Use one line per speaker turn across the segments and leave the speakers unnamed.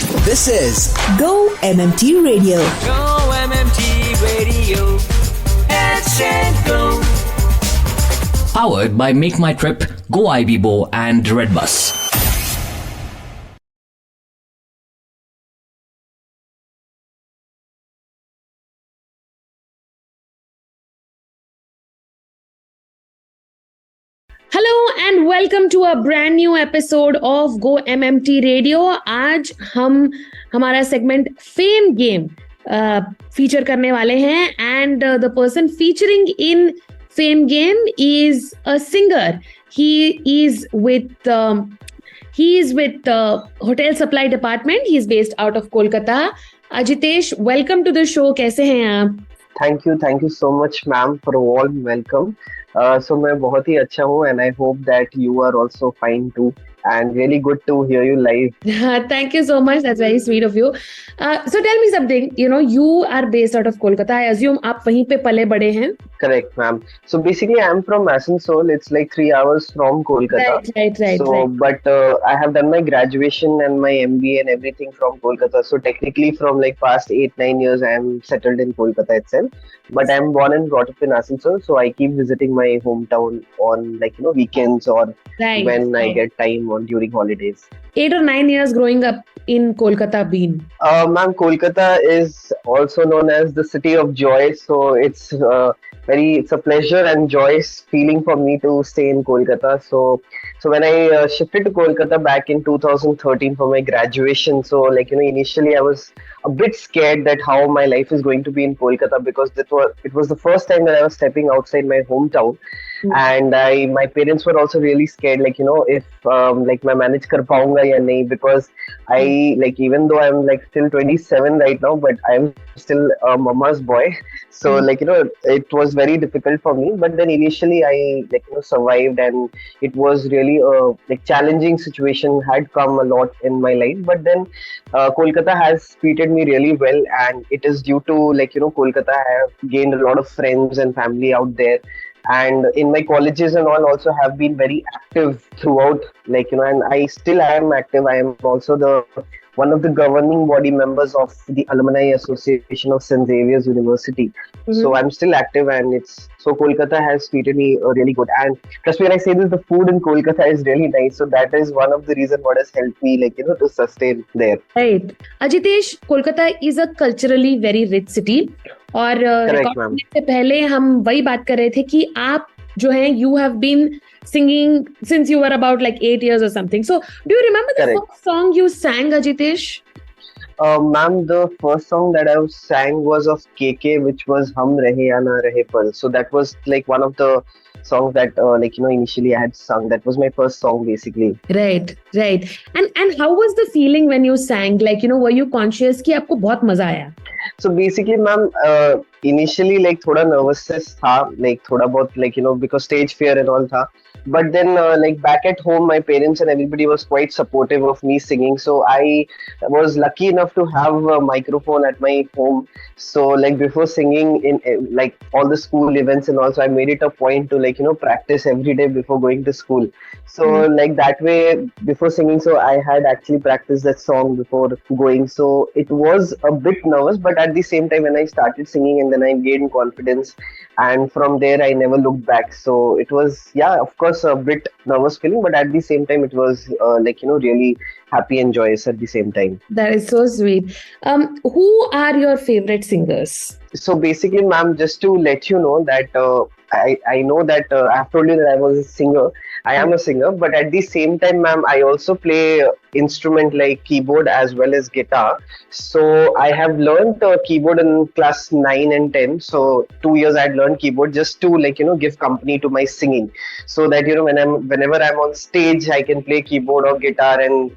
This is Go-MMT Radio.
Go-MMT Radio. Let's go.
Powered by Make My Trip, Go IBBO and Redbus.
Hello and welcome to a brand new episode of go MMT radio. आज हम हमारा segment fame game feature करने वाले हैं and the person featuring in fame game is a singer. He is with hotel supply department. He is based out of Kolkata. Ajitesh, welcome to the show. कैसे हैं आप?
Thank you so much ma'am for a warm welcome. So मैं बहुत ही अच्छा हूँ and I hope that you are also fine too and really good to hear you live.
Thank you so much. That's very sweet of you. So tell me something. You are based out of Kolkata. I assume आप वहीं पे पले बड़े हैं. Correct,
ma'am. So basically, I'm from Asansol. It's like 3 hours from Kolkata.
Right.
But I have done my graduation and my MBA and everything from Kolkata. So technically, from like past 8-9 years, I'm settled in Kolkata itself. But I'm born and brought up in Asansol, so I keep visiting my hometown on weekends or when I get time or during holidays.
8 or 9 years growing up in Kolkata been?
Ma'am, Kolkata is also known as the city of joy, so it's a pleasure and joyous feeling for me to stay in Kolkata. So when I shifted to Kolkata back in 2013 for my graduation, so initially I was a bit scared that how my life is going to be in Kolkata, because it was the first time that I was stepping outside my hometown. And my parents were also really scared, if मैं manage कर पाऊंगा या नहीं, because I even though I'm still 27 right now, but I'm still a mama's boy. So it was very difficult for me. But then initially I survived, and it was really a challenging situation had come a lot in my life. But then Kolkata has treated me really well, and it is due to Kolkata. I have gained a lot of friends and family out there. And in my colleges and all also have been very active throughout, and I still am active. I am also one of the governing body members of the Alumni Association of St. Xavier's University. So I'm still active, and Kolkata has treated me really good. And trust me when I say this, the food in Kolkata is really nice. So that is one of the reasons what has helped me to sustain there.
Right. Ajitesh, Kolkata is a culturally very rich city. और record से पहले हम वही बात कर रहे थे कि आप जो हैं you have been singing since you were about 8 years or something. So do you remember the first song you sang, Ajitesh?
Ma'am, the first song that I sang was of KK, which was Hum Rahe Ya Na Rahe Pal. So that was one of the songs that initially I had sung. That was my first song basically.
Right. And how was the feeling when you sang? Were you conscious कि आपको बहुत मजा आया?
So basically, ma'am, initially थोड़ा nervousness था, थोड़ा बहुत because stage fear and all था. But then back at home, my parents and everybody was quite supportive of me singing. So I was lucky enough to have a microphone at my home. So before singing in all the school events and also, I made it a point to practice every day before going to school. So that way before singing, so I had actually practiced that song before going. So it was a bit nervous, but at the same time when I started singing, and then I gained confidence, and from there I never looked back. So it was, of course, a bit nervous feeling, but at the same time it was really happy and joyous at the same time.
That is so sweet. Who are your favorite singers?
So basically, ma'am, just to let you know that I know that I've told you that I was a singer. I am a singer, but at the same time, ma'am, I also play instrument like keyboard as well as guitar. So I have learned keyboard in class 9 and 10. So 2 years I had learned keyboard just to give company to my singing, so that whenever I'm on stage, I can play keyboard or guitar and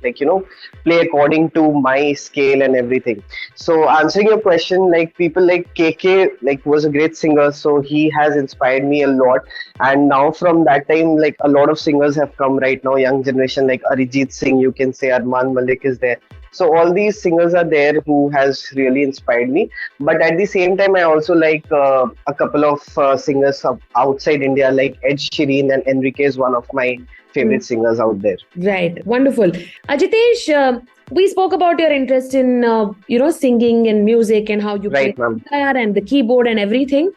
play according to my scale and everything. So answering your question, people like KK was a great singer, so he has inspired me a lot. And now from that time, a lot of singers have come right now, young generation like Arijit Singh, you can say Arman Malik is there. So all these singers are there who has really inspired me. But at the same time, I also like a couple of singers outside India, like Ed Sheeran, and Enrique is one of my favorite singers out there.
Right. Wonderful. Ajitesh, we spoke about your interest in, singing and music and how you play
Right, ma'am.
guitar and the keyboard and everything.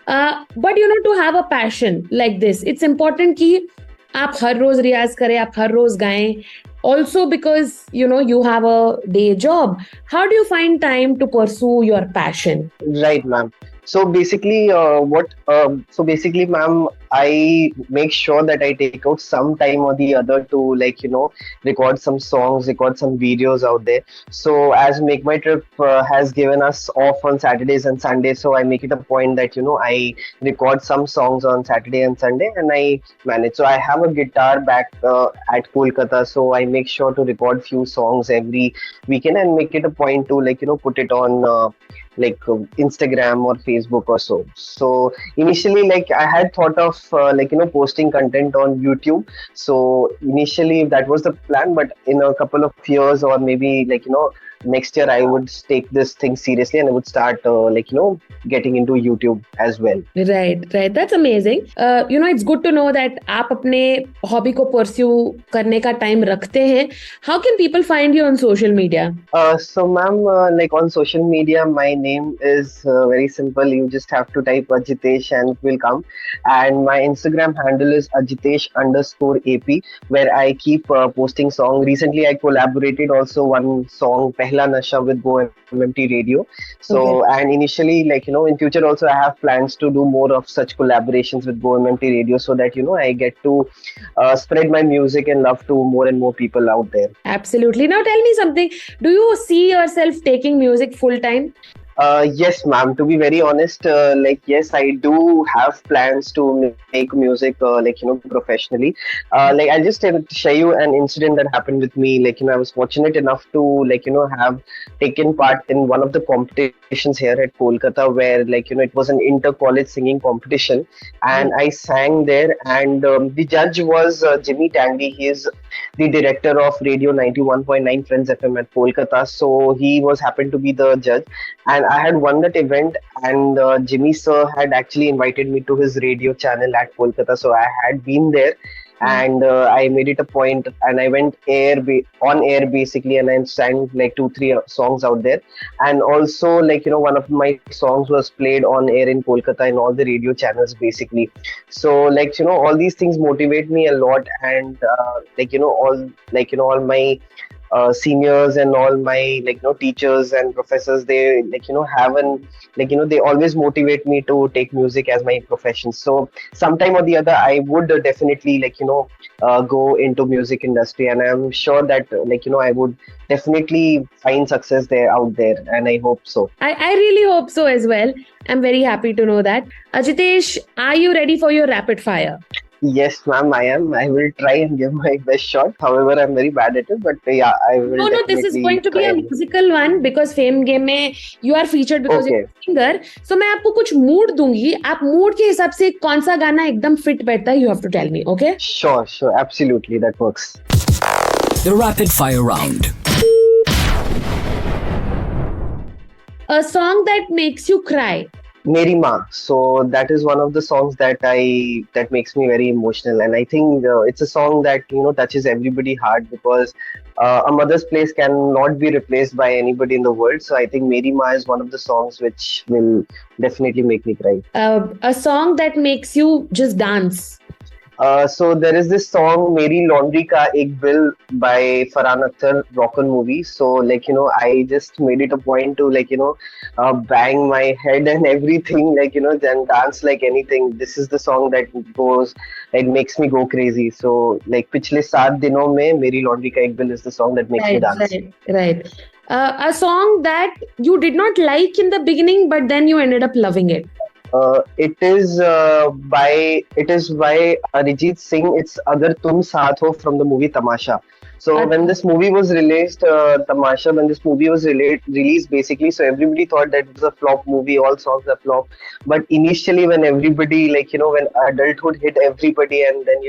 But, to have a passion like this, it's important कि आप हर रोज रियाज करें, आप हर रोज गाएं. Also because, you have a day job. How do you find time to pursue your passion?
Right, ma'am. So basically, ma'am, I make sure that I take out some time or the other to record some songs, record some videos out there. So as Make My Trip has given us off on Saturdays and Sundays, so I make it a point that I record some songs on Saturday and Sunday, and I manage. So I have a guitar back at Kolkata, so I make sure to record few songs every weekend and make it a point to put it on. Instagram or Facebook or so. So initially, I had thought of posting content on YouTube. So initially that was the plan, but in a couple of years or maybe next year I would take this thing seriously and I would start getting into YouTube as well.
Right. That's amazing. It's good to know that आप अपने hobby को pursue करने का time रखते हैं. How can people find you on social media?
So ma'am, on social media, my name is very simple. You just have to type Ajitesh and it will come. And my Instagram handle is Ajitesh_AP, where I keep posting songs. Recently, I collaborated also one song, Pehla Nasha, with GO-MMT Radio. So, and initially, in future also, I have plans to do more of such collaborations with GO-MMT Radio so that, I get to spread my music and love to more and more people out there.
Absolutely. Now tell me something. Do you see yourself taking music full time?
Yes, ma'am. To be very honest, yes, I do have plans to make music, professionally. I'll just share you an incident that happened with me. I was fortunate enough to, have taken part in one of the competitions here at Kolkata, where, it was an inter-college singing competition, and I sang there. And the judge was Jimmy Tandy. He is the director of Radio 91.9 Friends FM at Kolkata. So he was happened to be the judge, and I had won that event, and Jimmy sir had actually invited me to his radio channel at Kolkata. So I had been there, and I made it a point, and I went on air basically, and I sang 2-3 songs out there, and also one of my songs was played on air in Kolkata in all the radio channels basically. So all these things motivate me a lot, and all my seniors and all my teachers and professors, they they always motivate me to take music as my profession. So sometime or the other I would definitely go into music industry, and I'm sure that I would definitely find success out there, and I hope so.
I really hope so as well. I'm very happy to know that. Ajitesh, are you ready for your rapid fire?
Yes, ma'am, I am. I will try and give my best shot. However, I'm very bad at it, but yeah, I will.
No, this is going to be a musical one because Fame Game में you are featured because you're a singer. So मैं आपको कुछ mood दूंगी. आप mood के हिसाब से कौन सा गाना एकदम fit बैठता है, you have to tell me, okay?
Sure, absolutely, that works.
The rapid fire round.
A song that makes you cry.
Meri Ma. So that is one of the songs that makes me very emotional, and I think it's a song that touches everybody hard, because a mother's place cannot be replaced by anybody in the world. So I think Meri Ma is one of the songs which will definitely make me cry.
A song that makes you just dance.
So there is this song Meri Laundry Ka Ek Bill by Farhan Akhtar, Rock'n movie. So I just made it a point to bang my head and everything, then dance like anything. This is the song that makes me go crazy. So पिछले 7 दिनों में Meri Laundry Ka Ek Bill is the song that makes me dance.
Right. A song that you did not like in the beginning, but then you ended up loving it.
It is by Arijit Singh. It's Agar Tum Saath Ho from the movie Tamasha. So when this movie was released, Tamasha, when this movie was released, basically, so everybody thought that it was a flop movie, all songs are flop. But initially, when everybody, like, when adulthood hit everybody, and then,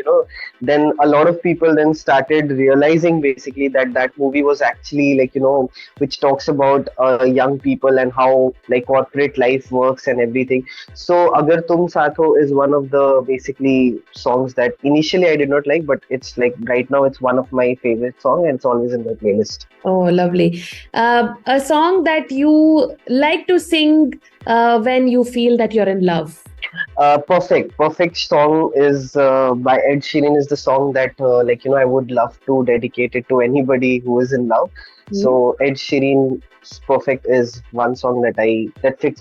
then a lot of people then started realizing basically that that movie was actually, like, which talks about young people and how, like, corporate life works and everything. So Agar Tum Saath Ho is one of the basically songs that initially I did not like, but it's like right now it's one of my favorite songs and it's always in my playlist.
Oh, lovely. A song that you like to sing when you feel that you're in love.
Perfect song is by Ed Sheeran, is the song that I would love to dedicate it to anybody who is in love. So Ed Sheeran's Perfect is one song that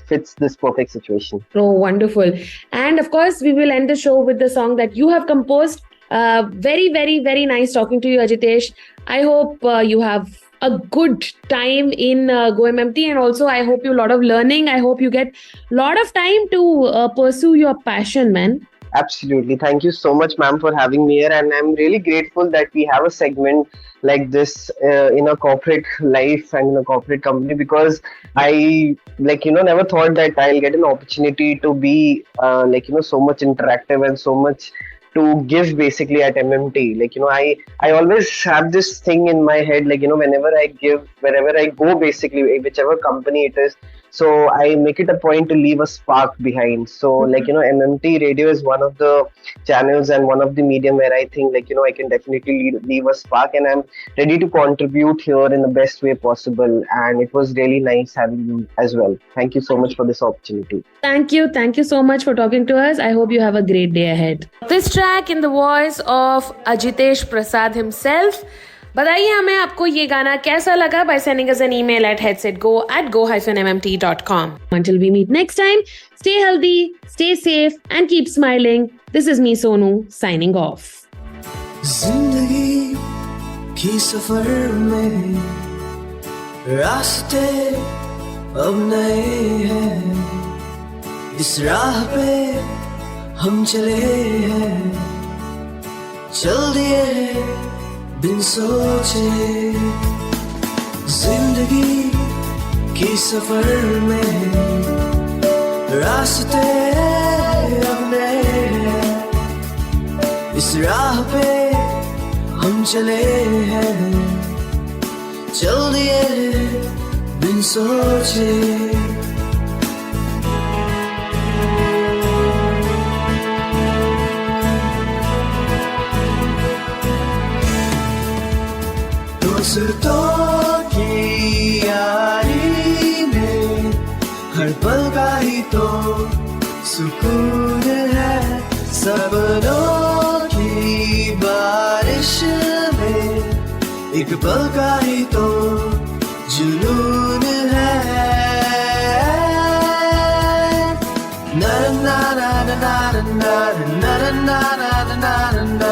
fits this perfect situation.
Oh, wonderful. And of course, we will end the show with the song that you have composed. Very, very, very nice talking to you, Ajitesh. I hope you have a good time in GO-MMT, and also I hope you a lot of learning. I hope you get a lot of time to pursue your passion, man.
Absolutely. Thank you so much, ma'am, for having me here. And I'm really grateful that we have a segment like this in a corporate life and in a corporate company, because I, never thought that I'll get an opportunity to be, so much interactive and so much to give basically at MMT. I always have this thing in my head, whenever I give, wherever I go, basically, whichever company it is, so I make it a point to leave a spark behind. So, MMT radio is one of the channels and one of the medium where I think, I can definitely leave a spark, and I'm ready to contribute here in the best way possible. And it was really nice having you as well. Thank you so much for this opportunity.
Thank you. Thank you so much for talking to us. I hope you have a great day ahead. This track in the voice of Ajitesh Prasad himself. बताइए हमें आपको ये गाना कैसा लगा by sending us an email at headsetgo@go-mmt.com. Until we meet next time, stay healthy, stay safe and keep smiling. This is me, Sonu, signing off.
जिंदगी की सफर में रास्ते अब नए हैं, इस राह पे हम चले हैं, चल दिए बिन सोचे। जिंदगी की सफर में रास्ते अब नए हैं, इस राह पे हम चले हैं, चल दिए बिन सोचे। दोस्तों की यारी में हर पल का ही तो सुकून है, सपनों की बारिश में एक पल का ही तो जुनून है। ना ना ना ना ना ना ना ना ना ना ना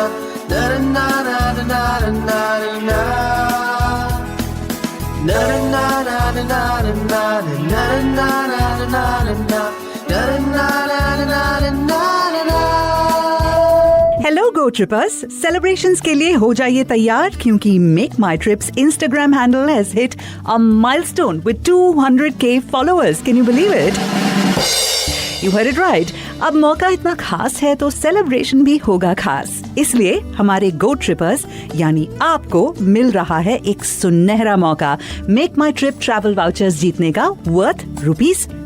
हेलो गो ट्रिपर्स, सेलिब्रेशंस के लिए हो जाइए तैयार, क्योंकि make my trips Instagram handle has hit a milestone with 200K followers. Can you believe it? You heard it right. अब मौका इतना खास है तो सेलिब्रेशन भी होगा खास. इसलिए हमारे गो ट्रिपर्स यानी आपको मिल रहा है एक सुनहरा मौका मेक माई ट्रिप ट्रैवल वाउचर्स जीतने का वर्थ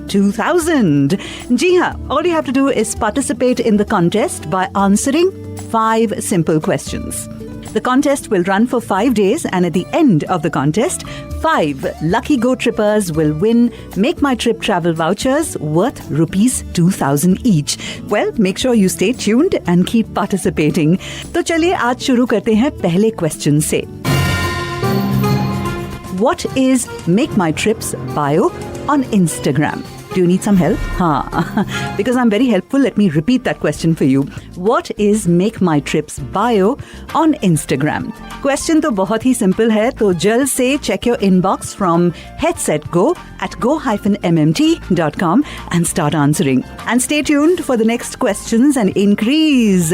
₹2000. जी हाँ, all you have to do is participate in the contest by answering 5 simple questions. The contest will run for 5 days, and at the end of the contest, 5 lucky Go Trippers will win Make My Trip travel vouchers worth ₹2000 each. Well, make sure you stay tuned and keep participating. तो चलिए आज शुरू करते हैं पहले question से. What is Make My Trip's bio on Instagram? Do you need some help? Haan. Because I'm very helpful, let me repeat that question for you. What is Make My Trip's bio on Instagram? Question तो बहुत ही simple है, तो जल्द से check your inbox from headsetgo@go-mmt.com and start answering. And stay tuned for the next questions and increase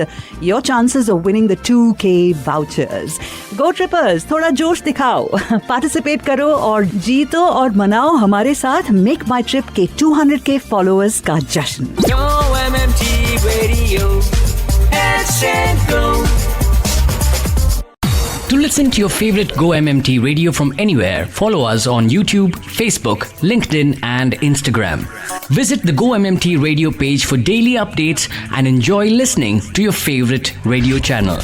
your chances of winning the 2K vouchers. Go Trippers, थोड़ा जोश दिखाओ, participate करो और जीतो और मनाओ हमारे साथ Make My Trip के 200K followers का जश्न.
GO-MMT Radio. Headset Go.
To listen to your favorite Go-MMT radio from anywhere, follow us on YouTube, Facebook, LinkedIn and Instagram. Visit the Go-MMT radio page for daily updates and enjoy listening to your favorite radio channel.